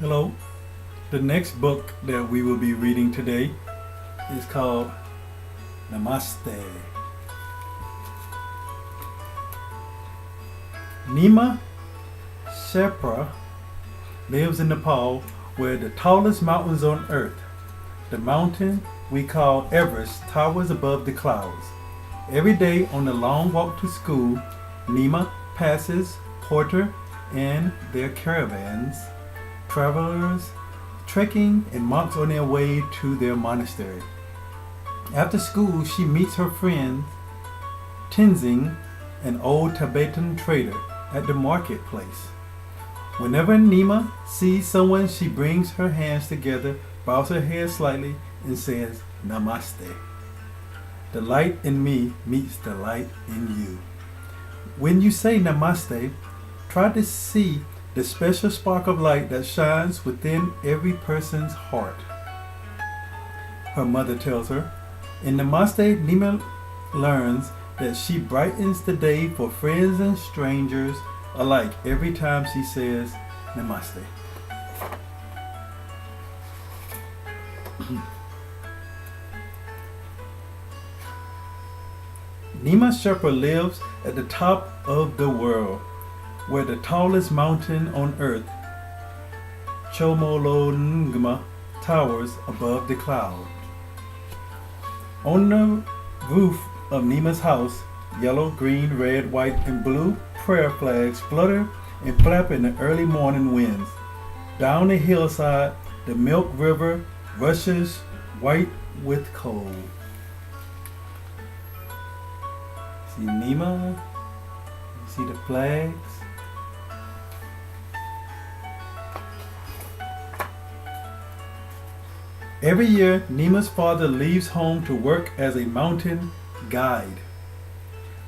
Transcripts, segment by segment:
Hello. The next book that we will be reading today is called Namaste. Nima Shepra lives in Nepal, where the tallest mountains on earth, the mountain we call Everest, towers above the clouds. Every day on the long walk to school, Nima passes Porter and their caravans, travelers trekking, and monks on their way to their monastery. After school, she meets her friend Tenzing, an old Tibetan trader, at the marketplace. Whenever Nima sees someone, she brings her hands together, bows her head slightly, and says, Namaste. The light in me meets the light in you. When you say Namaste, try to see the special spark of light that shines within every person's heart. Her mother tells her. In Namaste, Nima learns that she brightens the day for friends and strangers alike every time she says Namaste. Nima Sherpa lives at the top of the world, where the tallest mountain on earth, Chomolungma, towers above the cloud. On the roof of Nima's house, yellow, green, red, white, and blue prayer flags flutter and flap in the early morning winds. Down the hillside, the Milk River rushes white with cold. See Nima? You see the flags? Every year, Nima's father leaves home to work as a mountain guide.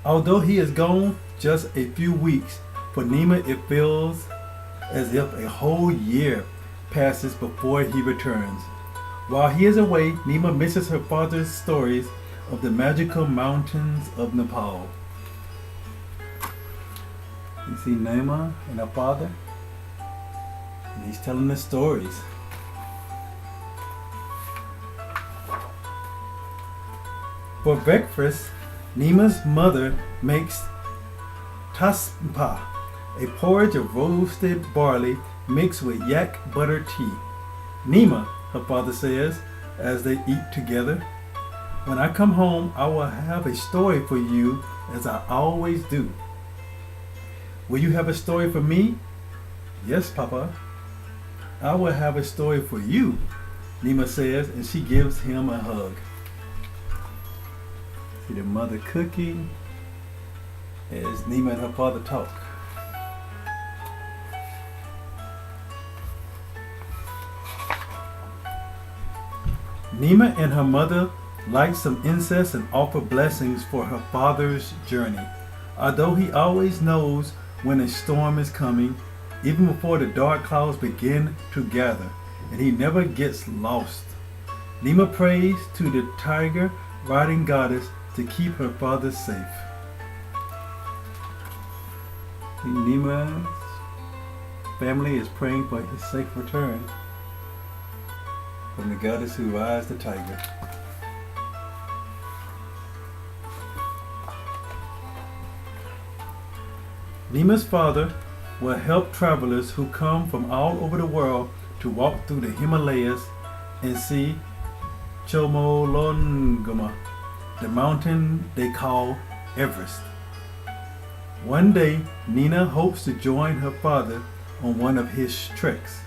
Although he is gone just a few weeks, for Nima it feels as if a whole year passes before he returns. While he is away, Nima misses her father's stories of the magical mountains of Nepal. You see Nima and her father? And he's telling the stories. For breakfast, Nima's mother makes taspa, a porridge of roasted barley mixed with yak butter tea. Nima, her father says, as they eat together, when I come home, I will have a story for you, as I always do. Will you have a story for me? Yes, Papa. I will have a story for you, Nima says, and she gives him a hug. See the mother cooking as Nima and her father talk. Nima and her mother light some incense and offer blessings for her father's journey. Although he always knows when a storm is coming, even before the dark clouds begin to gather, and he never gets lost. Nima prays to the tiger riding goddess to keep her father safe. Nima's family is praying for his safe return from the goddess who rides the tiger. Nima's father will help travelers who come from all over the world to walk through the Himalayas and see Chomolungma, the mountain they call Everest. One day, Nina hopes to join her father on one of his treks.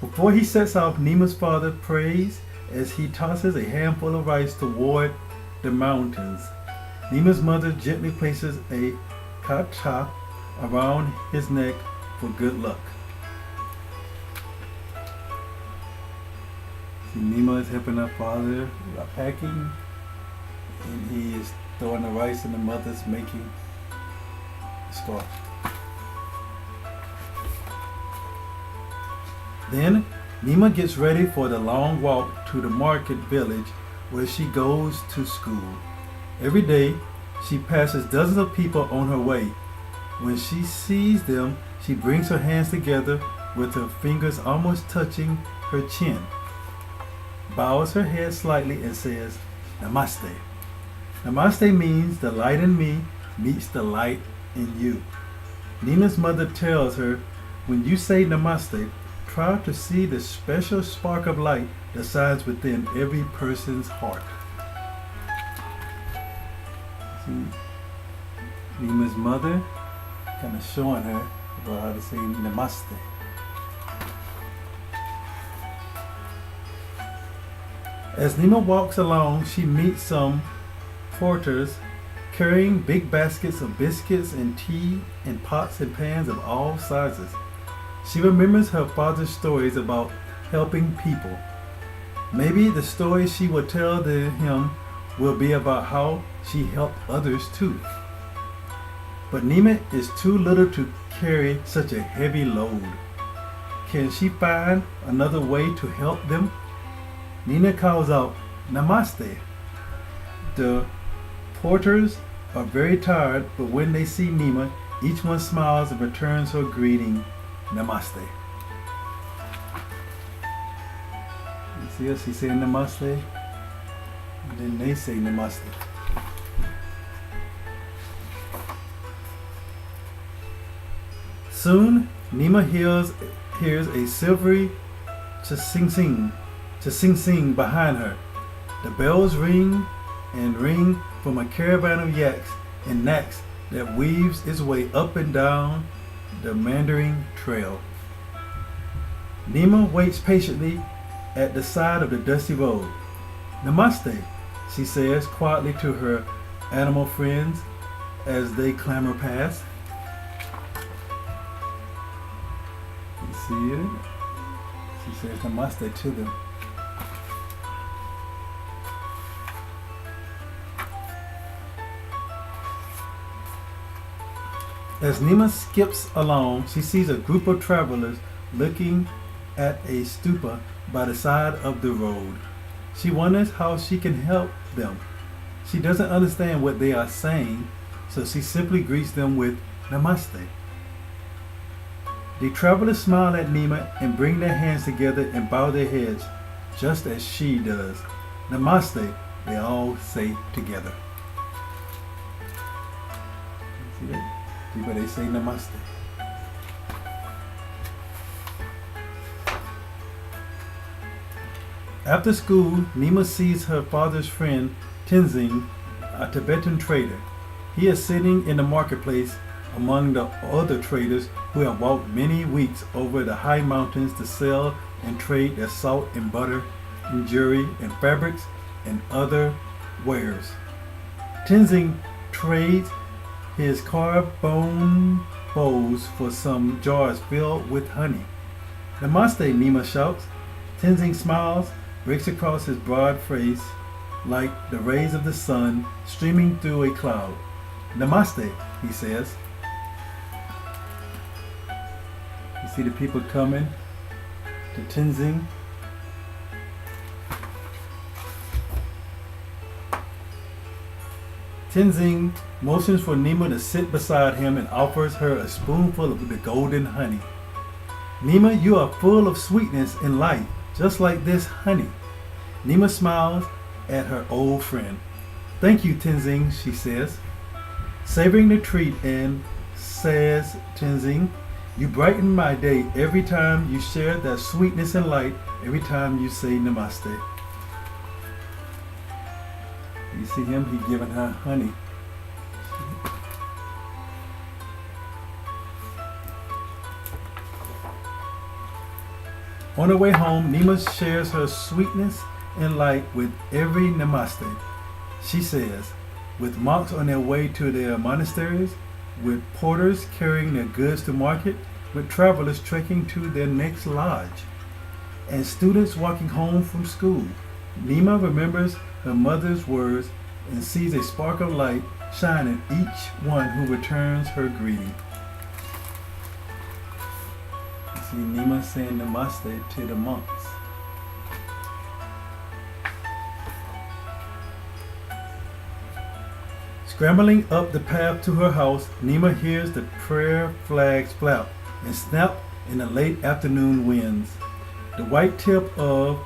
Before he sets off, Nima's father prays as he tosses a handful of rice toward the mountains. Nima's mother gently places a kacha around his neck for good luck. See, Nima is helping her father packing, and he is throwing the rice, and the mother's making the straw. Then Nima gets ready for the long walk to the market village where she goes to school. Every day, she passes dozens of people on her way. When she sees them, she brings her hands together, with her fingers almost touching her chin, bows her head slightly and says, Namaste. Namaste means the light in me meets the light in you. Nina's mother tells her, when you say Namaste, try to see the special spark of light that shines within every person's heart. See, Nima's mother kind of showing her about how to say Namaste. As Nima walks along, she meets some porters carrying big baskets of biscuits and tea and pots and pans of all sizes. She remembers her father's stories about helping people. Maybe the story she will tell him will be about how she helped others too. But Nima is too little to carry such a heavy load. Can she find another way to help them? Nina calls out, Namaste. The porters are very tired, but when they see Nima, each one smiles and returns her greeting, Namaste. You see us? She's saying Namaste, and then they say Namaste. Soon, Nima hears a silvery cha-sing-sing behind her. The bells ring and ring from a caravan of yaks and naks that weaves its way up and down the meandering trail. Nima waits patiently at the side of the dusty road. Namaste, she says quietly to her animal friends as they clamber past. You see it? She says Namaste to them. As Nima skips along, she sees a group of travelers looking at a stupa by the side of the road. She wonders how she can help them. She doesn't understand what they are saying, so she simply greets them with Namaste. The travelers smile at Nima and bring their hands together and bow their heads, just as she does. Namaste, they all say together. See that? But they say Namaste. After school, Nima sees her father's friend Tenzing, a Tibetan trader. He is sitting in the marketplace among the other traders who have walked many weeks over the high mountains to sell and trade their salt and butter and jewelry and fabrics and other wares. Tenzing trades his carved bone bowls for some jars filled with honey. Namaste, Nima shouts. Tenzing smiles, breaks across his broad face like the rays of the sun streaming through a cloud. Namaste, he says. You see the people coming to Tenzing. Tenzing motions for Nima to sit beside him and offers her a spoonful of the golden honey. Nima, you are full of sweetness and light, just like this honey. Nima smiles at her old friend. Thank you, Tenzing, she says. Savoring the treat and says Tenzing, you brighten my day every time you share that sweetness and light, every time you say Namaste. You see him, he giving her honey. On her way home, Nima shares her sweetness and light with every Namaste. She says, with monks on their way to their monasteries, with porters carrying their goods to market, with travelers trekking to their next lodge, and students walking home from school. Nima remembers her mother's words and sees a spark of light shine in each one who returns her greeting. You see Nima saying Namaste to the monks. Scrambling up the path to her house, Nima hears the prayer flags flap and snap in the late afternoon winds. The white tip of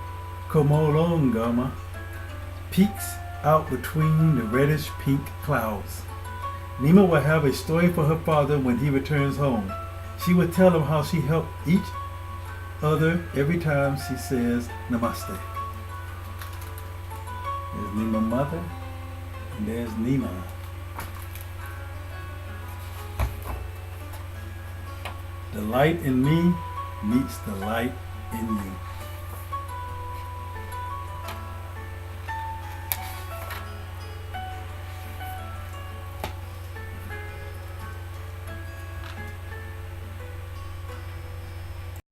Komolongama peeks out between the reddish pink clouds. Nima will have a story for her father when he returns home. She will tell him how she helped each other every time she says namaste. There's Nima mother, and there's Nima. The light in me meets the light in you.